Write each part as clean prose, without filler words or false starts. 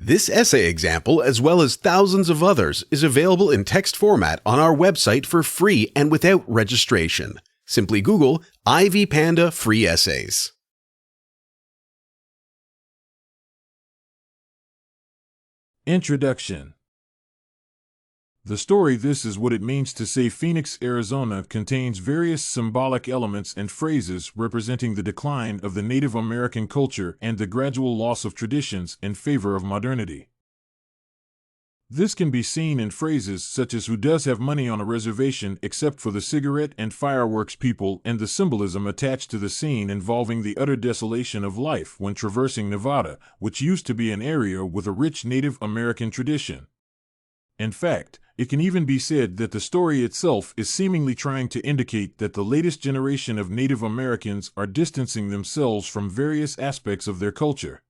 This essay example, as well as thousands of others, is available in text format on our website for free and without registration. Simply Google Ivy Panda Free Essays. Introduction. The story This Is What It Means to Say Phoenix, Arizona contains various symbolic elements and phrases representing the decline of the Native American culture and the gradual loss of traditions in favor of modernity. This can be seen in phrases such as "Who does have money on a reservation except for the cigarette and fireworks people," and the symbolism attached to the scene involving the utter desolation of life when traversing Nevada, which used to be an area with a rich Native American tradition. In fact, it can even be said that the story itself is seemingly trying to indicate that the latest generation of Native Americans are distancing themselves from various aspects of their culture.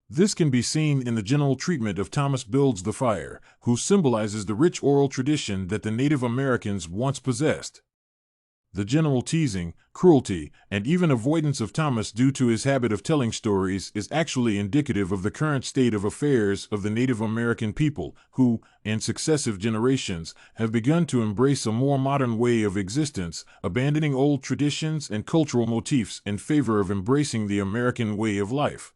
This can be seen in the general treatment of Thomas Builds the Fire, who symbolizes the rich oral tradition that the Native Americans once possessed. The general teasing, cruelty, and even avoidance of Thomas due to his habit of telling stories is actually indicative of the current state of affairs of the Native American people, who, in successive generations, have begun to embrace a more modern way of existence, abandoning old traditions and cultural motifs in favor of embracing the American way of life.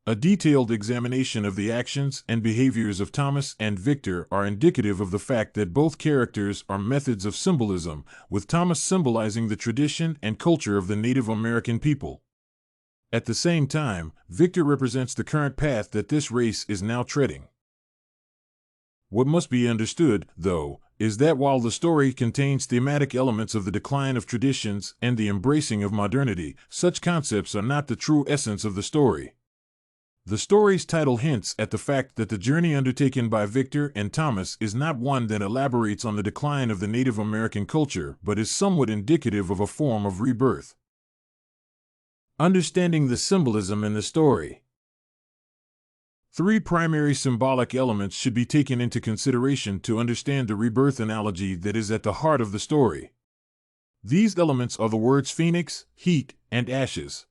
A detailed examination of the actions and behaviors of Thomas and Victor are indicative of the fact that both characters are methods of symbolism, with Thomas symbolizing the tradition and culture of the Native American people. At the same time, Victor represents the current path that this race is now treading. What must be understood, though, is that while the story contains thematic elements of the decline of traditions and the embracing of modernity, such concepts are not the true essence of the story. The story's title hints at the fact that the journey undertaken by Victor and Thomas is not one that elaborates on the decline of the Native American culture, but is somewhat indicative of a form of rebirth. Understanding the symbolism in the story. Three primary symbolic elements should be taken into consideration to understand the rebirth analogy that is at the heart of the story. These elements are the words phoenix, heat, and ashes.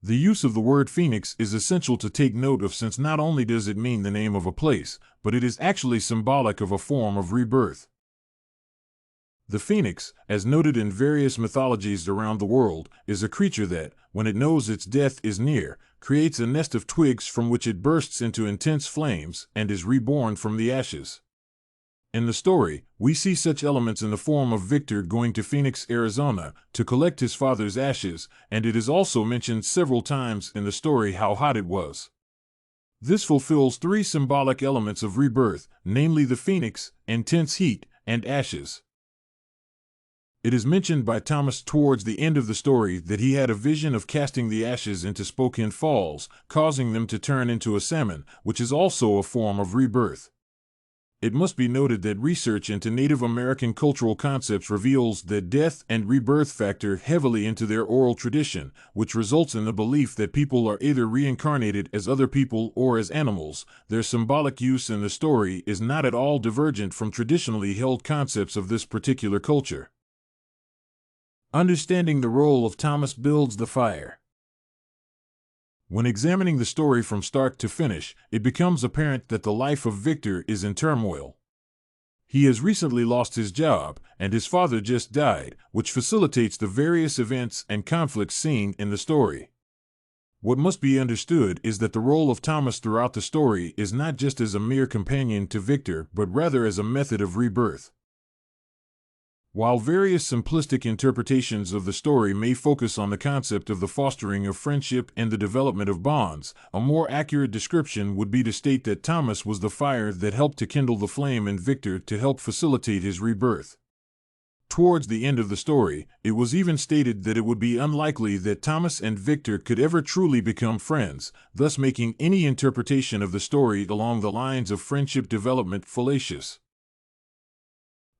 The use of the word phoenix is essential to take note of, since not only does it mean the name of a place, but it is actually symbolic of a form of rebirth. The phoenix, as noted in various mythologies around the world, is a creature that, when it knows its death is near, creates a nest of twigs from which it bursts into intense flames and is reborn from the ashes. In the story, we see such elements in the form of Victor going to Phoenix, Arizona, to collect his father's ashes, and it is also mentioned several times in the story how hot it was. This fulfills three symbolic elements of rebirth, namely the phoenix, intense heat, and ashes. It is mentioned by Thomas towards the end of the story that he had a vision of casting the ashes into Spokane Falls, causing them to turn into a salmon, which is also a form of rebirth. It must be noted that research into Native American cultural concepts reveals that death and rebirth factor heavily into their oral tradition, which results in the belief that people are either reincarnated as other people or as animals. Their symbolic use in the story is not at all divergent from traditionally held concepts of this particular culture. Understanding the role of Thomas Builds the Fire. When examining the story from start to finish, it becomes apparent that the life of Victor is in turmoil. He has recently lost his job, and his father just died, which facilitates the various events and conflicts seen in the story. What must be understood is that the role of Thomas throughout the story is not just as a mere companion to Victor, but rather as a method of rebirth. While various simplistic interpretations of the story may focus on the concept of the fostering of friendship and the development of bonds, a more accurate description would be to state that Thomas was the fire that helped to kindle the flame in Victor to help facilitate his rebirth. Towards the end of the story, it was even stated that it would be unlikely that Thomas and Victor could ever truly become friends, thus making any interpretation of the story along the lines of friendship development fallacious.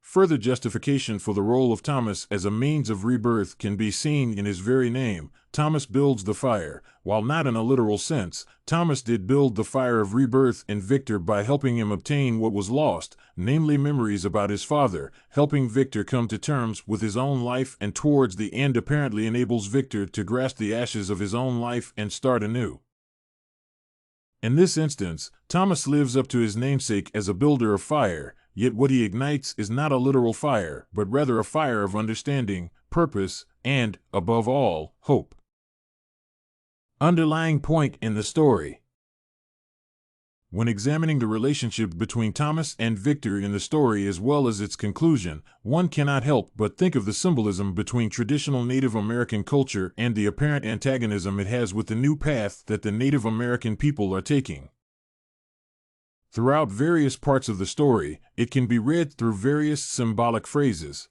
Further justification for the role of Thomas as a means of rebirth can be seen in his very name. Thomas builds the fire. While not in a literal sense, Thomas did build the fire of rebirth in Victor by helping him obtain what was lost, namely memories about his father, helping Victor come to terms with his own life, and towards the end apparently enables Victor to grasp the ashes of his own life and start anew. In this instance, Thomas lives up to his namesake as a builder of fire, yet what he ignites is not a literal fire, but rather a fire of understanding, purpose, and, above all, hope. Underlying point in the story. When examining the relationship between Thomas and Victor in the story as well as its conclusion, one cannot help but think of the symbolism between traditional Native American culture and the apparent antagonism it has with the new path that the Native American people are taking. Throughout various parts of the story, it can be read through various symbolic phrases.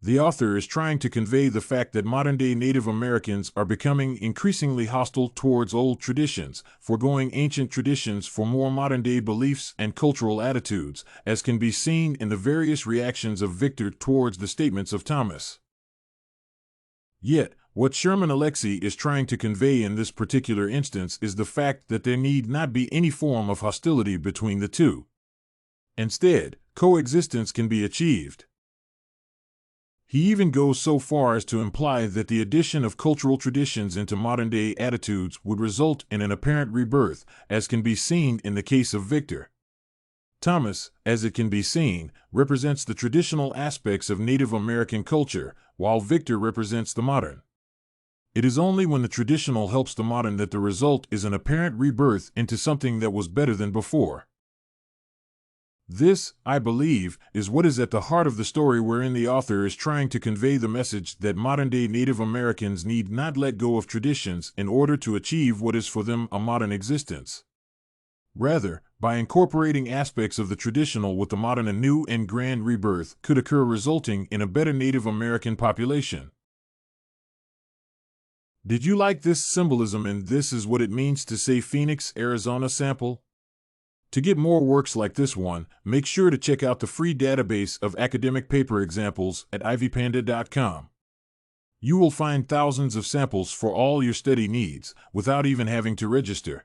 The author is trying to convey the fact that modern-day Native Americans are becoming increasingly hostile towards old traditions, foregoing ancient traditions for more modern-day beliefs and cultural attitudes, as can be seen in the various reactions of Victor towards the statements of Thomas. Yet, what Sherman Alexie is trying to convey in this particular instance is the fact that there need not be any form of hostility between the two. Instead, coexistence can be achieved. He even goes so far as to imply that the addition of cultural traditions into modern-day attitudes would result in an apparent rebirth, as can be seen in the case of Victor. Thomas, as it can be seen, represents the traditional aspects of Native American culture, while Victor represents the modern. It is only when the traditional helps the modern that the result is an apparent rebirth into something that was better than before. This, I believe, is what is at the heart of the story, wherein the author is trying to convey the message that modern-day Native Americans need not let go of traditions in order to achieve what is for them a modern existence. Rather, by incorporating aspects of the traditional with the modern, a new and grand rebirth could occur, resulting in a better Native American population. Did you like this symbolism in This Is What It Means to Say Phoenix, Arizona sample? To get more works like this one, make sure to check out the free database of academic paper examples at ivypanda.com. You will find thousands of samples for all your study needs, without even having to register.